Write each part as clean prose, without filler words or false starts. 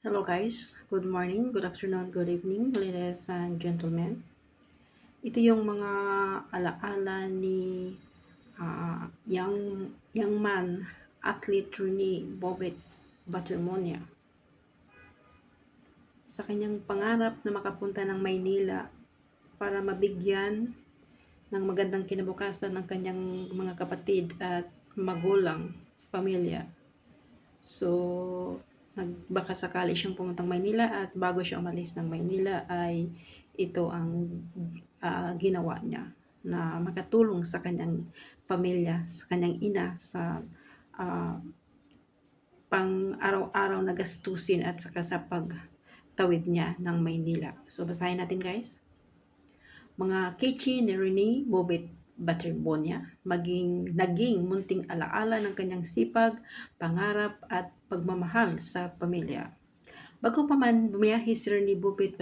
Hello guys, good morning, good afternoon, good evening, ladies and gentlemen. Ito yung mga alaala ni young man, athlete Rene Bobet Batermonia sa kanyang pangarap na makapunta ng Maynila para mabigyan ng magandang kinabukasan ng kanyang mga kapatid at magulang, pamilya. So, nagbaka sakali siyang pumuntang Maynila at bago siya umalis ng Maynila ay ito ang ginawa niya na makatulong sa kanyang pamilya, sa kanyang ina, sa ah, pang araw-araw na gastusin at saka sa pagtawid niya ng Maynila. So, basahin natin guys. Mga kitchen ni Rene Bobet Baterbonia, naging munting alaala ng kanyang sipag, pangarap at pagmamahal sa pamilya. Bago pa man bumiyahe si Rene Bobet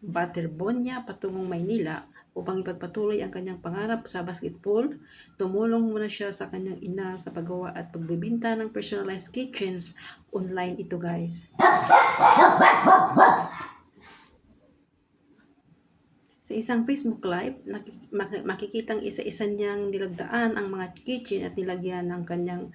Baterbonia patungong Maynila upang ipagpatuloy ang kanyang pangarap sa basketball, tumulong muna siya sa kanyang ina sa paggawa at pagbibinta ng personalized kitchens online ito guys. Sa isang Facebook Live, makikitang isa-isa niyang nilagdaan ang mga kitchen at nilagyan ng kanyang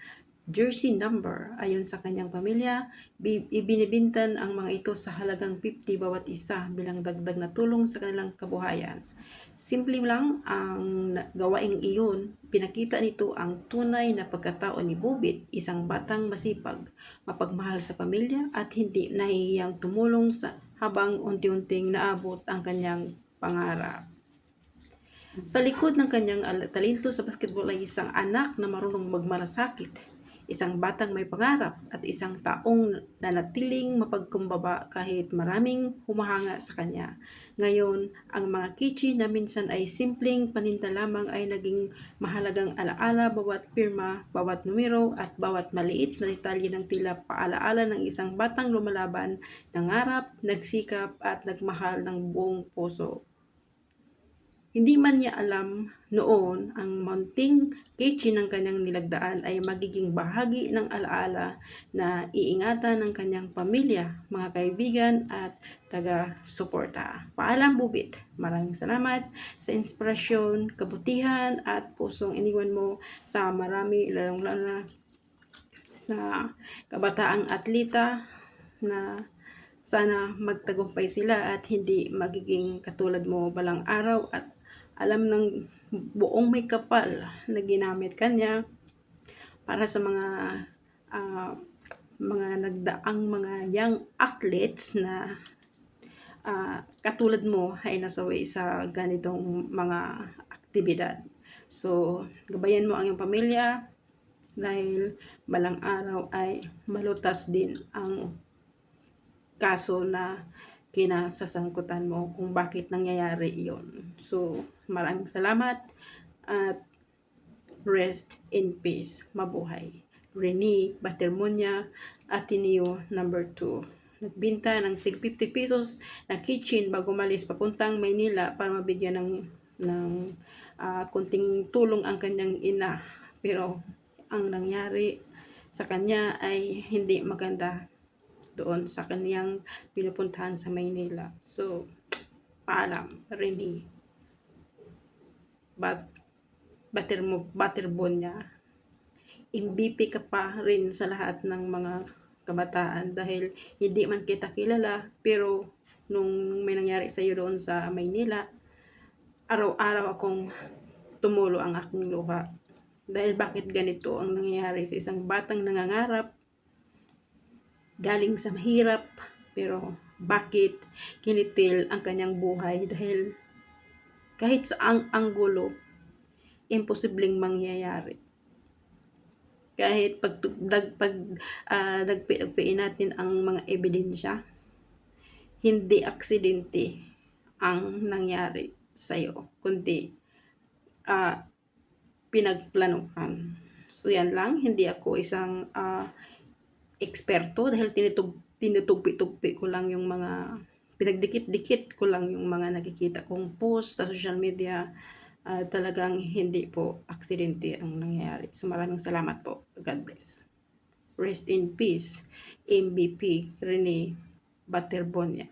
jersey number. Ayon sa kanyang pamilya, ibinibintan ang mga ito sa halagang 50 bawat isa bilang dagdag na tulong sa kanilang kabuhayan. Simple lang ang gawaing iyon, pinakita nito ang tunay na pagkatao ni Bubit, isang batang masipag, mapagmahal sa pamilya at hindi nahihiyang tumulong sa habang unti-unting naabot ang kanyang pangarap. Sa likod ng kanyang talento sa basketball ay isang anak na marunong magmalasakit, isang batang may pangarap at isang taong nanatiling mapagkumbaba kahit maraming humahanga sa kanya. Ngayon, ang mga kitchen na minsan ay simpleng paninda lamang ay naging mahalagang alaala, bawat pirma, bawat numero at bawat maliit na detalye ng tila paalaala ng isang batang lumalaban, nangarap, nagsikap at nagmahal ng buong puso. Hindi man niya alam noon ang mounting kitchen ng kanyang nilagdaan ay magiging bahagi ng alaala na iingatan ng kanyang pamilya, mga kaibigan at taga-suporta. Paalam Bubit, maraming salamat sa inspirasyon, kabutihan at pusong iniwan mo sa marami, lalong-lalo na sa kabataang atleta na sana magtagumpay sila at hindi magiging katulad mo balang araw at alam ng buong may kapal na ginamit kanya para sa uh, mga nagdaang mga young athletes na katulad mo ay nasawi sa ganitong mga aktibidad. So, gabayan mo ang iyong pamilya dahil balang araw ay malutas din ang kaso na kinasasangkutan mo kung bakit nangyayari iyon. So, maraming salamat at rest in peace. Mabuhay. Rene Batermonia, Ateneo number 2. Nagbinta ng 50 pesos na kitchen bago malis papuntang Maynila para mabigyan ng kunting tulong ang kanyang ina. Pero ang nangyari sa kanya ay hindi maganda doon sa kaniyang pinupuntahan sa Maynila. So, paalam, Rene. Baterbon niya. MVP ka pa rin sa lahat ng mga kabataan dahil hindi man kita kilala pero nung may nangyari sa iyo doon sa Maynila, araw-araw akong tumulo ang aking luha. Dahil bakit ganito ang nangyayari sa isang batang nangangarap galing sa mahirap, pero bakit kinitil ang kanyang buhay dahil kahit sa ang anggulo, imposibleng mangyayari. Kahit nagpiin natin ang mga ebidensya, hindi aksidente ang nangyari sa iyo, kundi pinagplanuhan. So yan lang, hindi ako isang eksperto dahil tinutugpi-tugpi ko lang yung mga pinagdikit-dikit ko lang yung mga nakikita kong post sa social media. Talagang hindi po aksidente ang nangyayari. So maraming salamat po. God bless. Rest in peace, MVP Rene Butterbone.